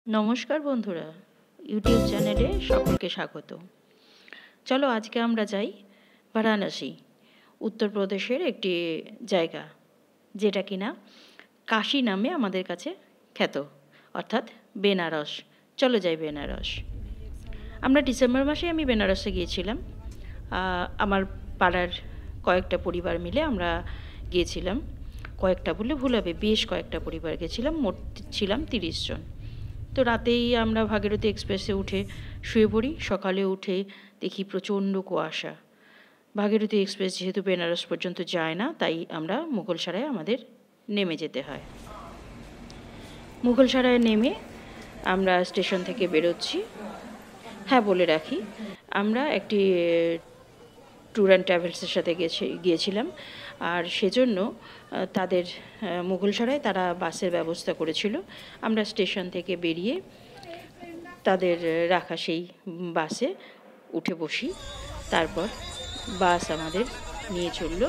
নমস্কার বন্ধুরা, ইউটিউব চ্যানেলে সকলকে স্বাগত। চলো আজকে আমরা যাই বারাণসী, উত্তরপ্রদেশের একটি জায়গা যেটা কিনা কাশী নামে আমাদের কাছে খ্যাত, অর্থাৎ বেনারস। চলো যাই বেনারস। আমরা ডিসেম্বর মাসে আমি বেনারসে গিয়েছিলাম। আমার পাড়ার কয়েকটা পরিবার মিলে আমরা গিয়েছিলাম। কয়েকটা বললে ভুল হবে, বেশ কয়েকটা পরিবার গেছিলাম, মোট ছিলাম 30 জন। তো রাতেই আমরা ভাগীরথী এক্সপ্রেসে উঠে শুয়ে পড়ি। সকালে উঠে দেখি প্রচণ্ড কুয়াশা। ভাগীরথী এক্সপ্রেস যেহেতু বেনারস পর্যন্ত যায় না, তাই আমরা মুঘলসরায় আমাদের নেমে যেতে হয়। মুঘলসরায় নেমে আমরা স্টেশন থেকে বেরোচ্ছি। হ্যাঁ, বলে রাখি, আমরা একটি ট্যুর অ্যান্ড ট্রাভেলসের সাথে গিয়েছিলাম, আর সেজন্য তাদের মুঘলসরায় তারা বাসের ব্যবস্থা করেছিল। আমরা স্টেশন থেকে বেরিয়ে তাদের রাখা সেই বাসে উঠে বসি। তারপর বাস আমাদের নিয়ে চলল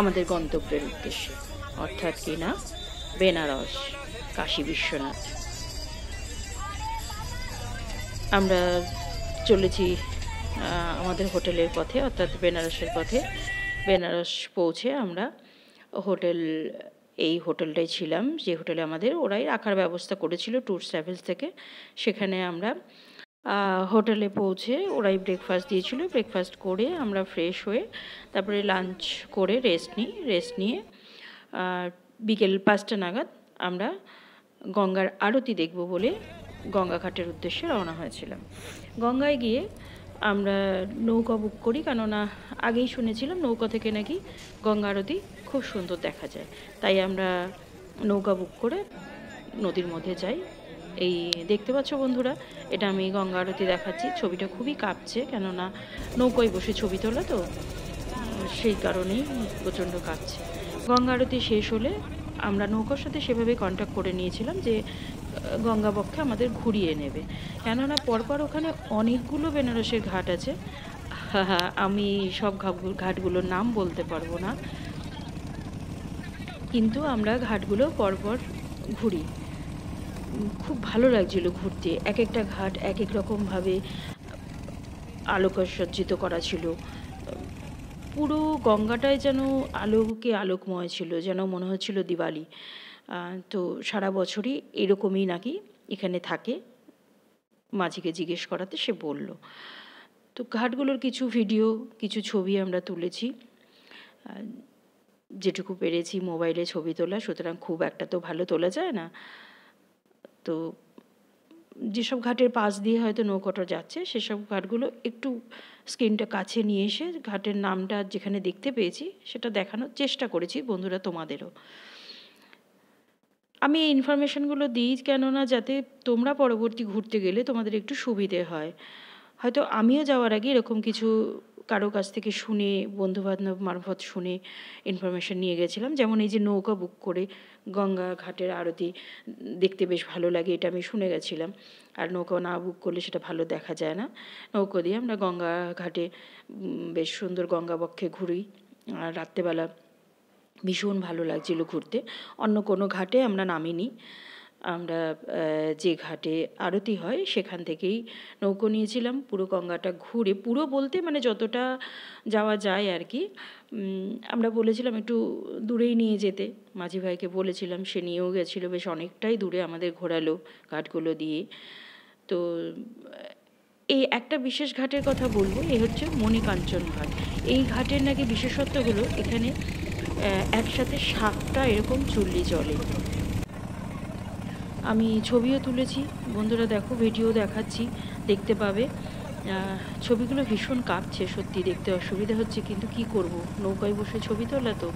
আমাদের গন্তব্যের উদ্দেশ্যে, অর্থাৎ কিনা বেনারস, কাশী বিশ্বনাথ। আমরা চলেছি আমাদের হোটেলের পথে, অর্থাৎ বেনারসের পথে। বেনারস পৌঁছে আমরা এই হোটেলটাই ছিলাম, যে হোটেলে আমাদের ওরাই রাখার ব্যবস্থা করেছিল ট্যুরস ট্রাভেলস থেকে। সেখানে আমরা হোটেলে পৌঁছে ওরাই ব্রেকফাস্ট দিয়েছিল। ব্রেকফাস্ট করে আমরা ফ্রেশ হয়ে তারপরে লাঞ্চ করে রেস্ট নিয়ে বিকেল 5টা নাগাদ আমরা গঙ্গার আরতি দেখব বলে গঙ্গা ঘাটের উদ্দেশ্যে রওনা হয়েছিলাম। গঙ্গায় গিয়ে আমরা নৌকা বুক করি, কেননা আগেই শুনেছিলাম নৌকা থেকে নাকি গঙ্গা আরতি খুব সুন্দর দেখা যায়। তাই আমরা নৌকা বুক করে নদীর মধ্যে যাই। এই দেখতে পাচ্ছ বন্ধুরা, এটা আমি গঙ্গা আরতি দেখাচ্ছি। ছবিটা খুবই কাঁপছে, কেননা নৌকায় বসে ছবি তোলা তো, সেই কারণেই প্রচণ্ড কাঁপছে। গঙ্গা আরতি শেষ হলে আমরা নৌকার সাথে সেভাবে কন্ট্যাক্ট করে নিয়েছিলাম যে গঙ্গা বক্ষে আমাদের ঘুরিয়ে নেবে, কেননা পরপর ওখানে অনেকগুলো বেনারসের ঘাট আছে। আমি সব ঘাটগুলোর নাম বলতে পারবো না, কিন্তু আমরা ঘাটগুলো পরপর ঘুরি। খুব ভালো লাগছিল ঘুরতে। এক একটা ঘাট এক এক রকমভাবে আলোকসজ্জিত করা ছিল। পুরো গঙ্গাটায় যেন আলোকে আলোকময় ছিল, যেন মনে হচ্ছিল দিওয়ালি। তো সারা বছরই এরকমই নাকি এখানে থাকে। মাঝিকে জিজ্ঞেস করাতে সে বলল। তো ঘাটগুলোর কিছু ভিডিও, কিছু ছবি আমরা তুলেছি, যেটুকু পেরেছি মোবাইলে ছবি তোলা, সুতরাং খুব একটা তো ভালো তোলা যায় না। তো যেসব ঘাটের পাশ দিয়ে হয়তো নৌকাটা যাচ্ছে, সেসব ঘাটগুলো একটু স্ক্রিনটা কাছে নিয়ে এসে ঘাটের নামটা যেখানে দেখতে পেয়েছি সেটা দেখানোর চেষ্টা করেছি বন্ধুরা তোমাদেরও। আমি এই ইনফরমেশানগুলো দিই কেননা যাতে তোমরা পরবর্তী ঘুরতে গেলে তোমাদের একটু সুবিধে হয়। হয়তো আমিও যাওয়ার আগে এরকম কিছু কারো কাছ থেকে শুনে, বন্ধুবান্ধব মারফত শুনে ইনফরমেশান নিয়ে গেছিলাম। যেমন এই যে নৌকা বুক করে গঙ্গা ঘাটের আরতি দেখতে বেশ ভালো লাগে, এটা আমি শুনে গেছিলাম। আর নৌকা না বুক করলে সেটা ভালো দেখা যায় না। নৌকা দিয়ে আমরা গঙ্গা ঘাটে বেশ সুন্দর গঙ্গা বক্ষে ঘুরি। আর রাত্রেবেলা ভীষণ ভালো লাগছিল ঘুরতে। অন্য কোনো ঘাটে আমরা নামিনি। আমরা যে ঘাটে আরতি হয় সেখান থেকেই নৌকো নিয়েছিলাম। পুরো গঙ্গাটা ঘুরে, পুরো বলতে মানে যতটা যাওয়া যায় আর কি। আমরা বলেছিলাম একটু দূরেই নিয়ে যেতে, মাঝি ভাইকে বলেছিলাম, সে নিয়েও গেছিলো। বেশ অনেকটাই দূরে আমাদের ঘোরালো ঘাটগুলো দিয়ে। তো এই একটা বিশেষ ঘাটের কথা বলবো, এই হচ্ছে মণিকাঞ্চন ঘাট। এই ঘাটের নাকি বিশেষত্ব হলো এখানে একসাথে 7টা এরকম চুল্লি জ্বলে। আমি ছবিও তুলেছি, বন্ধুরা দেখো, ভিডিও দেখাচ্ছি, দেখতে পাবে। ছবিগুলো ভীষণ কাঁপছে, সত্যি দেখতে অসুবিধা হচ্ছে, কিন্তু কি করব, নৌকায় বসে ছবি তোলা তো।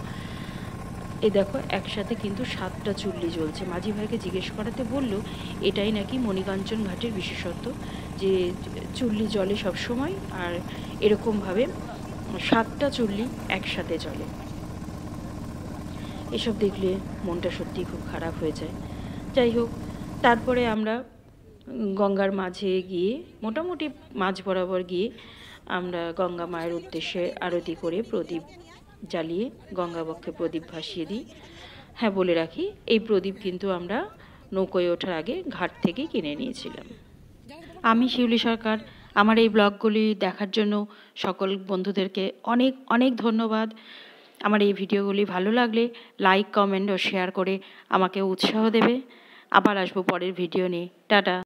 এই দেখো একসাথে কিন্তু 7টা চুল্লি জ্বলছে। মাঝি ভাইকে জিজ্ঞেস করাতে বলল এটাই নাকি মণিকাঞ্চন ঘাটের বিশেষত্ব, যে চুল্লি জ্বলে সবসময়, আর এরকমভাবে 7টা চুল্লি একসাথে জ্বলে। এসব দেখলে মনটা সত্যিই খুব খারাপ হয়ে যায়। যাই হোক, তারপরে আমরা গঙ্গার মাঝে গিয়ে, মোটামুটি মাঝ বরাবর গিয়ে আমরা গঙ্গা মায়ের উদ্দেশ্যে আরতি করে প্রদীপ জ্বালিয়ে গঙ্গা বক্ষে প্রদীপ ভাসিয়ে দিই। হ্যাঁ, বলে রাখি, এই প্রদীপ কিন্তু আমরা নৌকোয় ওঠার আগে ঘাট থেকেই কিনে নিয়েছিলাম। আমি শিউলি সরকার। আমার এই ব্লগগুলি দেখার জন্য সকল বন্ধুদেরকে অনেক অনেক ধন্যবাদ। আমার এই ভিডিওগুলি ভালো লাগলে লাইক, কমেন্ট ও শেয়ার করে আমাকে উৎসাহ দেবে। আবার আসবো পরের ভিডিও নিয়ে। টাটা।